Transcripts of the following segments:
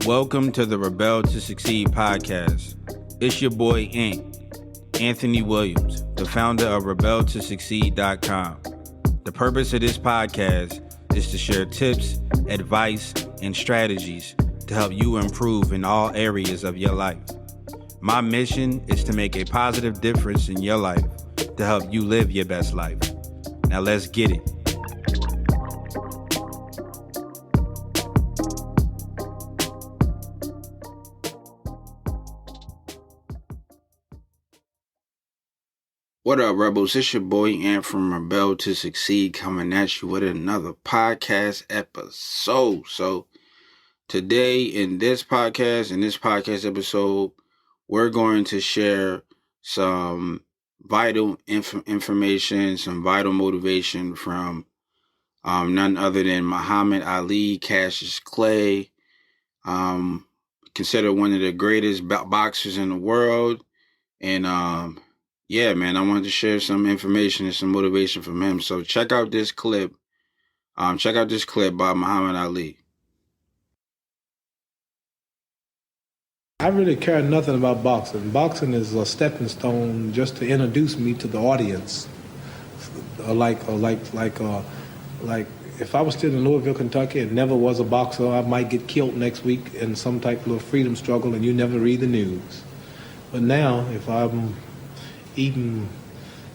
Welcome to the Rebel to Succeed podcast. It's your boy Anthony Williams, the founder of rebeltosucceed.com. The purpose of this podcast is to share tips, advice, and strategies to help you improve in all areas of your life. My mission is to make a positive difference in your life to help you live your best life. Now let's get it. What up, Rebels? It's your boy Ant from Rebel to Succeed coming at you with another podcast episode. So today in this podcast episode, we're going to share some vital information, some vital motivation from none other than Muhammad Ali, Cassius Clay, considered one of the greatest boxers in the world. And yeah, man, I wanted to share some information and some motivation from him. So check out this clip. Check out this clip by Muhammad Ali. I really care nothing about boxing. Boxing is a stepping stone just to introduce me to the audience. Like if I was still in Louisville, Kentucky, and never was a boxer, I might get killed next week in some type of little freedom struggle, and you never read the news. But now, if I'm even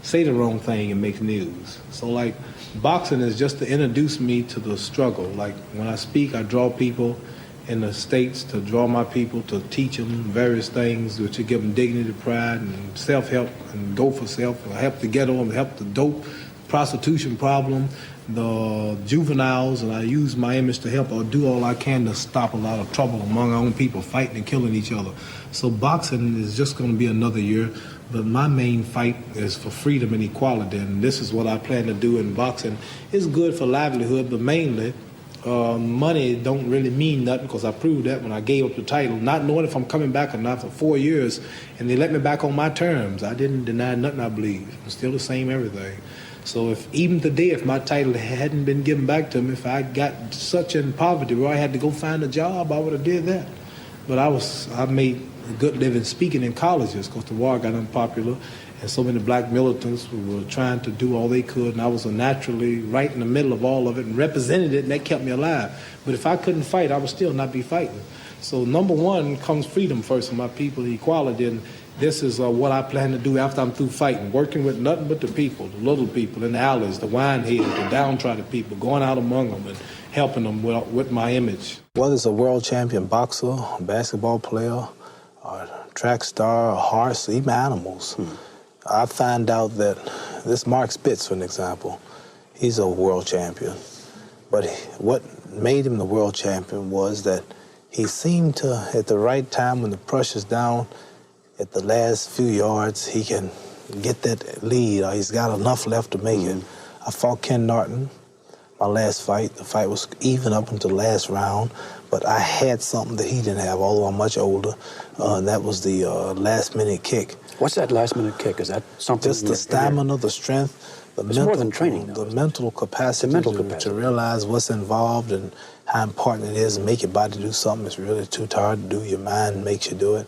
say the wrong thing, it makes news. So like boxing is just to introduce me to the struggle. Like when I speak, I draw people in the States to draw my people, to teach them various things which will give them dignity, pride, and self-help, and go for self, and help the ghetto, and help the dope, prostitution problem, the juveniles, and I use my image to help or do all I can to stop a lot of trouble among our own people fighting and killing each other. So boxing is just going to be another year, but my main fight is for freedom and equality, and this is what I plan to do in boxing. It's good for livelihood, but mainly money don't really mean nothing, because I proved that when I gave up the title, not knowing if I'm coming back or not for 4 years, and they let me back on my terms. I didn't deny nothing, I believe. I'm still the same everything. So if even today, if my title hadn't been given back to me, if I got such in poverty where I had to go find a job, I would have did that. But I made a good living speaking in colleges, because the war got unpopular, and so many black militants who were trying to do all they could, and I was naturally right in the middle of all of it and represented it, and that kept me alive. But if I couldn't fight, I would still not be fighting. So number one comes freedom first for my people, equality, and this is what I plan to do after I'm through fighting, working with nothing but the people, the little people in the alleys, the wine heads, the downtrodden people, going out among them and helping them with my image. Whether it's a world champion boxer, a basketball player, a track star, a horse, even animals, I find out that this Mark Spitz, for an example, he's a world champion. But what made him the world champion was that he seemed to, at the right time when the pressure's down, at the last few yards, he can get that lead, or he's got enough left to make it. I fought Ken Norton, my last fight. The fight was even up until the last round, but I had something that he didn't have, although I'm much older, and that was the last-minute kick. What's that last-minute kick? Is that something? Just the stamina, the strength, the mental, more than training, the mental capacity, to realize what's involved and how important it is, and make your body do something that's really too tired to do. Your mind makes you do it.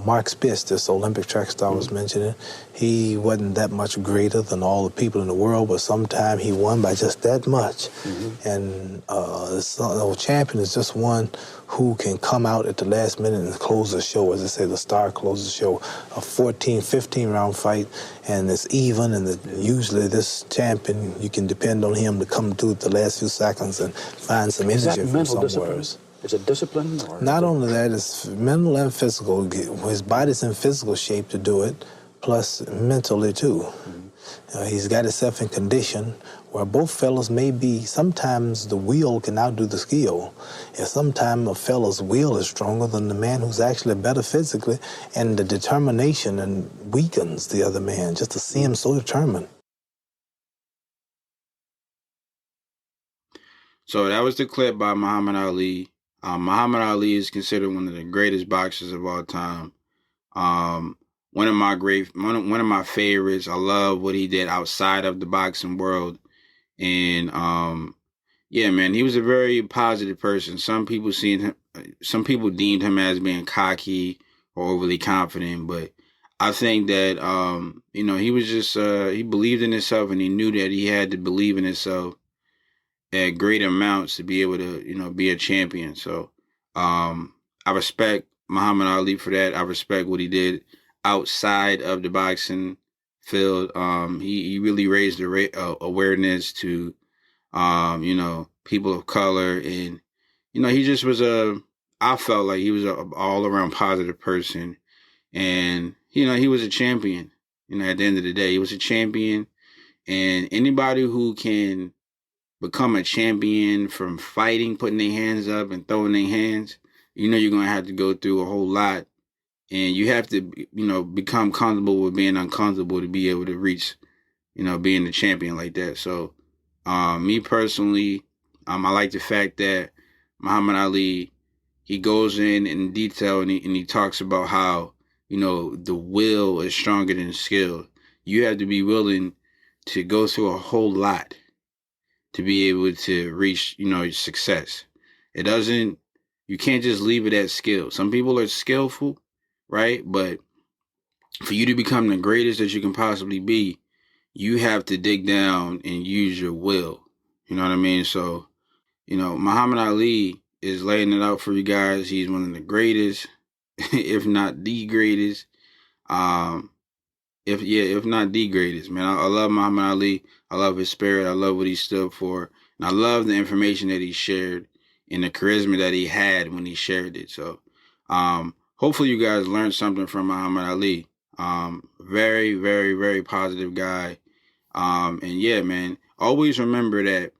Mark Spitz, this Olympic track star I was mentioning, he wasn't that much greater than all the people in the world, but sometimes he won by just that much. And the champion is just one who can come out at the last minute and close the show. As I say, the star closes the show. A 14, 15-round fight, and it's even, and usually this champion, you can depend on him to come through at the last few seconds and find some energy from somewhere. Is it discipline? Or not only that, it's mental and physical. His body's in physical shape to do it, plus mentally too. He's got himself in condition where both fellas may be, sometimes the will can outdo the skill. And sometimes a fella's will is stronger than the man who's actually better physically, and the determination and weakens the other man just to see him so determined. So that was the clip by Muhammad Ali. Muhammad Ali is considered one of the greatest boxers of all time. One of my favorites. I love what he did outside of the boxing world. And yeah, man, he was a very positive person. Some people seen some people deemed him as being cocky or overly confident, but I think that, he was just, he believed in himself, and he knew that he had to believe in himself at great amounts to be able to, be a champion. So, I respect Muhammad Ali for that. I respect what he did outside of the boxing field. He really raised the awareness to, people of color, and he just was I felt like he was a all around positive person, and he was a champion. At the end of the day, he was a champion, and anybody who can become a champion from fighting, putting their hands up and throwing their hands, you're gonna have to go through a whole lot, and you have to, become comfortable with being uncomfortable to be able to reach, being a champion like that. So, me personally, I like the fact that Muhammad Ali, he goes in detail, and he talks about how, the will is stronger than skill. You have to be willing to go through a whole lot to be able to reach, success. You can't just leave it at skill. Some people are skillful, right? But for you to become the greatest that you can possibly be, you have to dig down and use your will. You know what I mean? So, Muhammad Ali is laying it out for you guys. He's one of the greatest, if not the greatest. If not the greatest, man. I love Muhammad Ali. I love his spirit. I love what he stood for. And I love the information that he shared and the charisma that he had when he shared it. So, hopefully you guys learned something from Muhammad Ali. Very, very, very positive guy. And yeah, man, always remember that,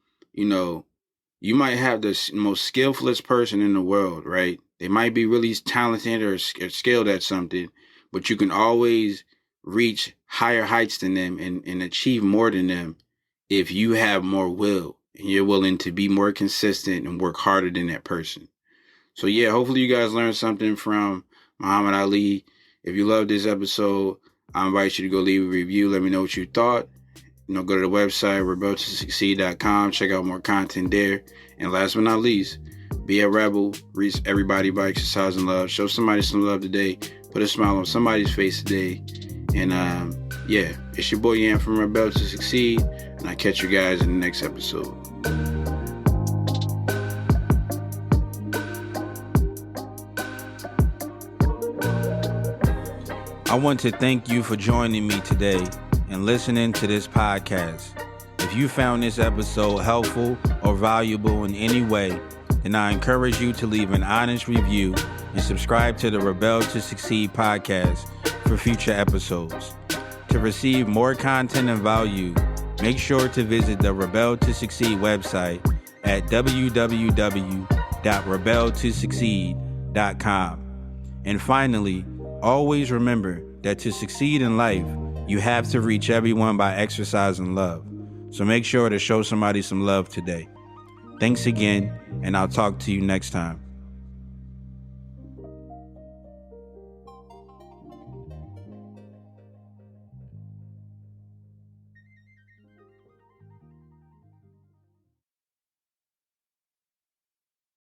you might have the most skillfulest person in the world, right? They might be really talented or skilled at something, but you can always reach higher heights than them and achieve more than them if you have more will and you're willing to be more consistent and work harder than that person. So yeah, hopefully you guys learned something from Muhammad Ali. If you love this episode, I invite you to go leave a review. Let me know what you thought. Go to the website, rebeltosucceed.com. Check out more content there. And last but not least, be a rebel. Reach everybody by exercising love. Show somebody some love today. Put a smile on somebody's face today. And yeah, it's your boy Yan from Rebel to Succeed. And I'll catch you guys in the next episode. I want to thank you for joining me today and listening to this podcast. If you found this episode helpful or valuable in any way, then I encourage you to leave an honest review and subscribe to the Rebel to Succeed podcast for future episodes. To receive more content and value, make sure to visit the Rebel to Succeed website at www.rebeltosucceed.com. And finally, always remember that to succeed in life, you have to reach everyone by exercising love. So make sure to show somebody some love today. Thanks again, and I'll talk to you next time.